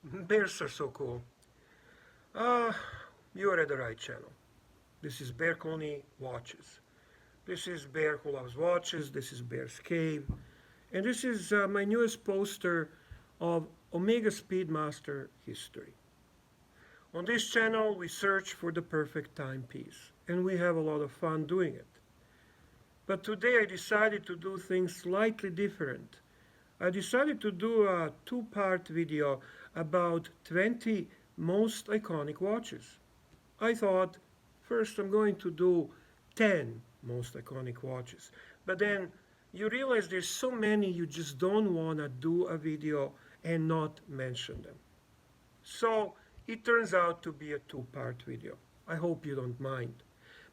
Bears are so cool. Uh, you are at the right channel. This is Bear Clooney Watches. This is Bear Who Loves Watches. This is Bear's Cave. And this is my newest poster of Omega Speedmaster history. On this channel, we search for the perfect timepiece, and we have a lot of fun doing it. But today I decided to do things slightly different. I decided to do a two-part video about 20 most iconic watches. I thought first I'm going to do 10 most iconic watches, but then you realize there's so many you just don't want to do a video and not mention them. So it turns out to be a two-part video. I hope you don't mind.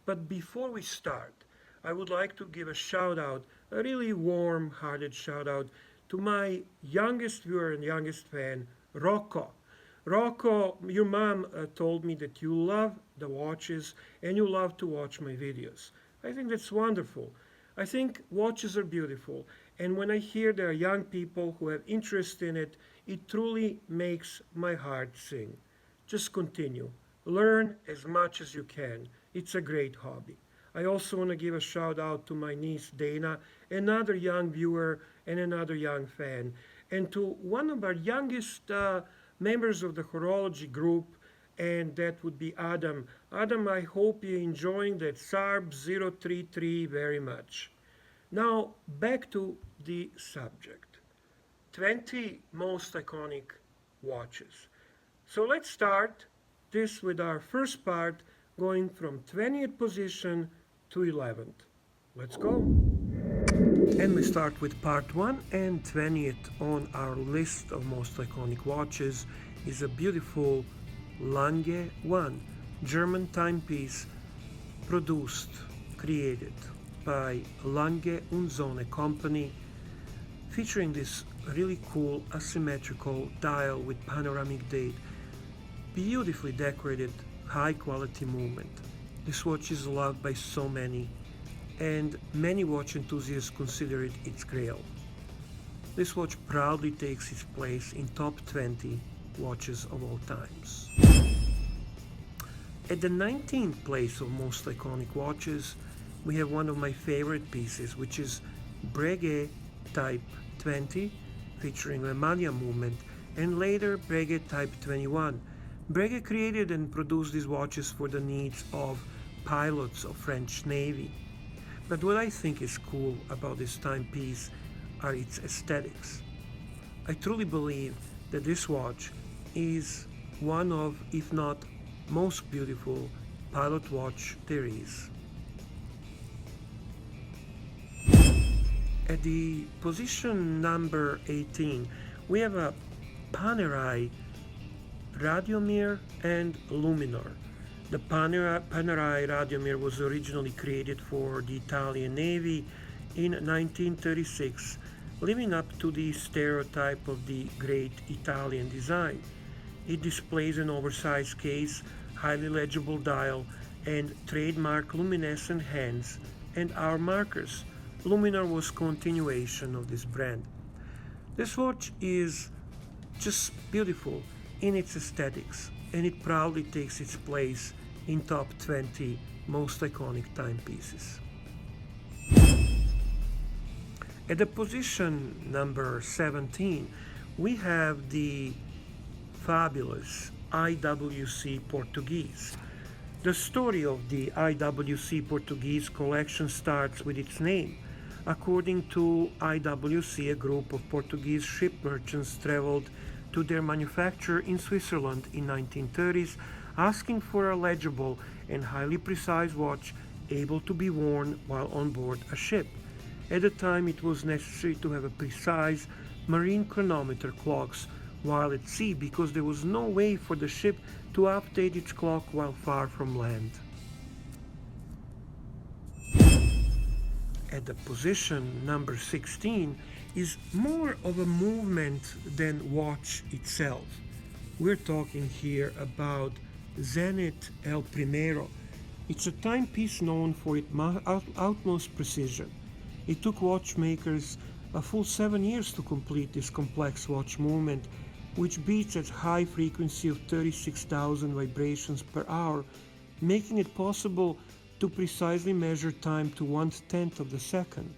But before we start, I would like to give a shout out, a really warm-hearted shout out to my youngest viewer and youngest fan, Rocco. Rocco, your mom told me that you love the watches and you love to watch my videos. I think that's wonderful. I think watches are beautiful, and when I hear there are young people who have interest in it, it truly makes my heart sing. Just continue. Learn as much as you can. It's a great hobby. I also want to give a shout out to my niece Dana, another young viewer and another young fan, and to one of our youngest members of the horology group, and that would be Adam. Adam, I hope you're enjoying that SARB 033 very much. Now, back to the subject. 20 most iconic watches. So let's start this with our first part, going from 20th position to 11th. Let's go. And we start with part 1, and 20th on our list of most iconic watches is a beautiful Lange 1 German timepiece created by Lange und Söhne company, featuring this really cool asymmetrical dial with panoramic date, beautifully decorated, high quality movement. This watch is loved by so many, and many watch enthusiasts consider it its grail. This watch proudly takes its place in top 20 watches of all times. At the 19th place of most iconic watches, we have one of my favorite pieces, which is Breguet Type 20, featuring a mania movement, and later Breguet Type 21. Breguet created and produced these watches for the needs of pilots of French Navy. But what I think is cool about this timepiece are its aesthetics. I truly believe that this watch is one of, if not most beautiful, pilot watch there is. At the position number 18, we have a Panerai Radiomir and Luminor. The Panerai Radiomir was originally created for the Italian Navy in 1936, living up to the stereotype of the great Italian design. It displays an oversized case, highly legible dial, and trademark luminescent hands and hour markers. Luminor was continuation of this brand. This watch is just beautiful in its aesthetics, and it proudly takes its place in top 20 most iconic timepieces. At the position number 17, we have the fabulous IWC Portuguese. The story of the IWC Portuguese collection starts with its name. According to IWC, a group of Portuguese ship merchants traveled to their manufacturer in Switzerland in 1930s, asking for a legible and highly precise watch able to be worn while on board a ship. At the time, it was necessary to have a precise marine chronometer clocks while at sea, because there was no way for the ship to update its clock while far from land. At the position number 16 is more of a movement than watch itself. We're talking here about Zenit El Primer. It's a timepiece known for its utmost precision. It took watchmakers a full 7 years to complete this complex watch movement, which beats at high frequency of 36,000 vibrations per hour, making it possible to precisely measure time to 1/10 of the second.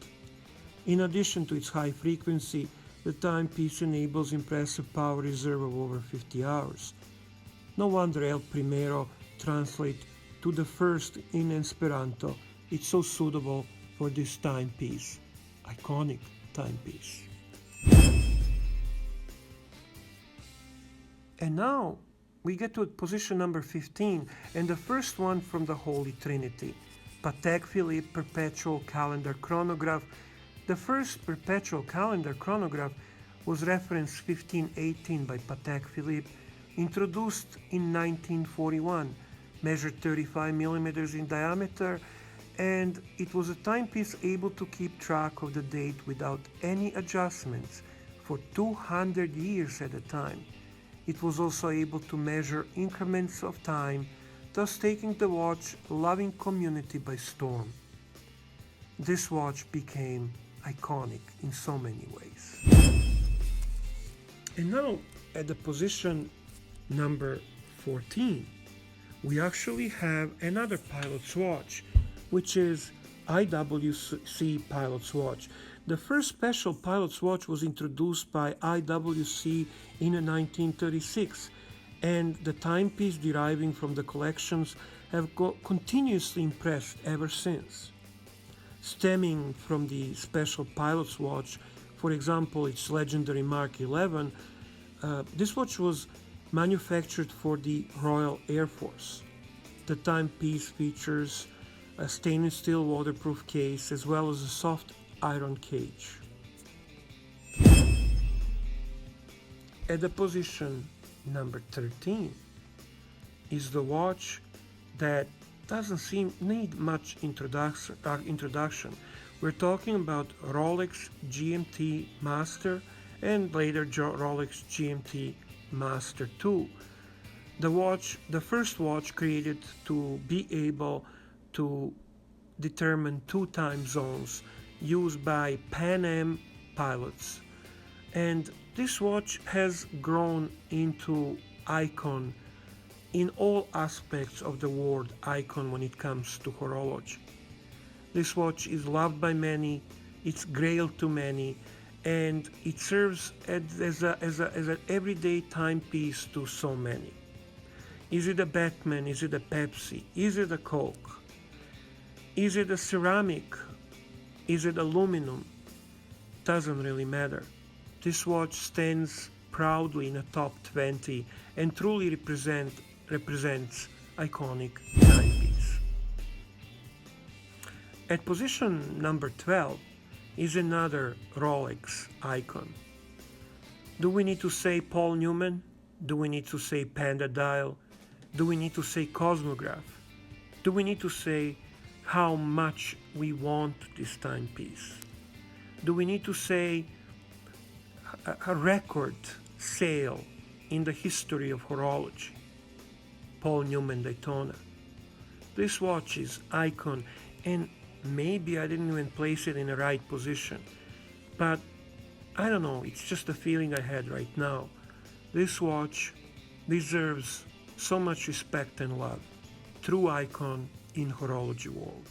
In addition to its high frequency, the timepiece enables impressive power reserve of over 50 hours. No wonder El Primero translates to the first in Esperanto. It's so suitable for this timepiece, iconic timepiece. And now we get to position number 15, and the first one from the Holy Trinity, Patek Philippe Perpetual Calendar Chronograph. The first Perpetual Calendar Chronograph was reference 1518 by Patek Philippe, introduced in 1941, measured 35 millimeters in diameter, and it was a timepiece able to keep track of the date without any adjustments for 200 years at a time. It was also able to measure increments of time, thus taking the watch-loving community by storm. This watch became iconic in so many ways. And now, at the position number 14, we actually have another Pilot's Watch, which is IWC Pilots Watch. The first special Pilot's Watch was introduced by IWC in 1936, and the timepiece deriving from the collections have continuously impressed ever since. Stemming from the special Pilot's Watch, for example, its legendary Mark 11, this watch was manufactured for the Royal Air Force. The timepiece features a stainless steel waterproof case as well as a soft iron cage. At the position number 13 is the watch that doesn't need much introduction. We're talking about Rolex GMT Master and later Rolex GMT Master 2. The first watch created to be able to determine 2 time zones used by Pan Am pilots. And this watch has grown into icon in all aspects of the word icon when it comes to horology. This watch is loved by many, it's grail to many, and it serves as an everyday timepiece to so many. Is it a Batman? Is it a Pepsi? Is it a Coke? Is it a ceramic? Is it aluminum? Doesn't really matter. This watch stands proudly in a top 20 and truly represents iconic timepiece. At position number 12 is another Rolex icon. Do we need to say Paul Newman? Do we need to say Panda Dial? Do we need to say Cosmograph? Do we need to say how much we want this timepiece? Do we need to say a record sale in the history of horology? Paul Newman Daytona. This watch is icon, and maybe I didn't even place it in the right position, but I don't know, it's just a feeling I had right now. This watch deserves so much respect and love. True icon in horology world.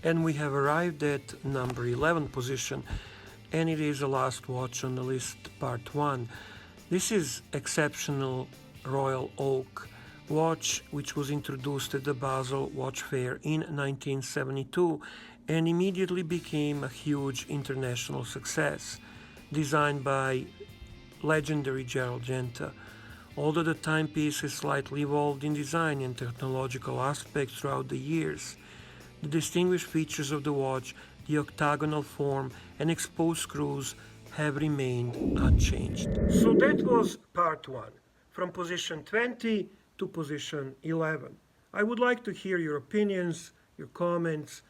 And we have arrived at number 11 position, and it is the last watch on the list, part 1. This is exceptional Royal Oak watch, which was introduced at the Basel Watch Fair in 1972 and immediately became a huge international success, designed by legendary Gerald Genta. Although the timepiece has slightly evolved in design and technological aspects throughout the years, the distinguished features of the watch, the octagonal form and exposed screws, have remained unchanged. So that was part 1, from position 20 to position 11. I would like to hear your opinions, your comments,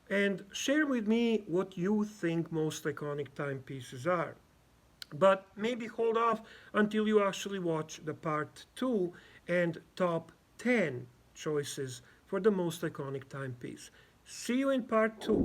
and share with me what you think most iconic timepieces are. But maybe hold off until you actually watch the part 2 and top 10 choices for the most iconic timepiece. See you in part 2.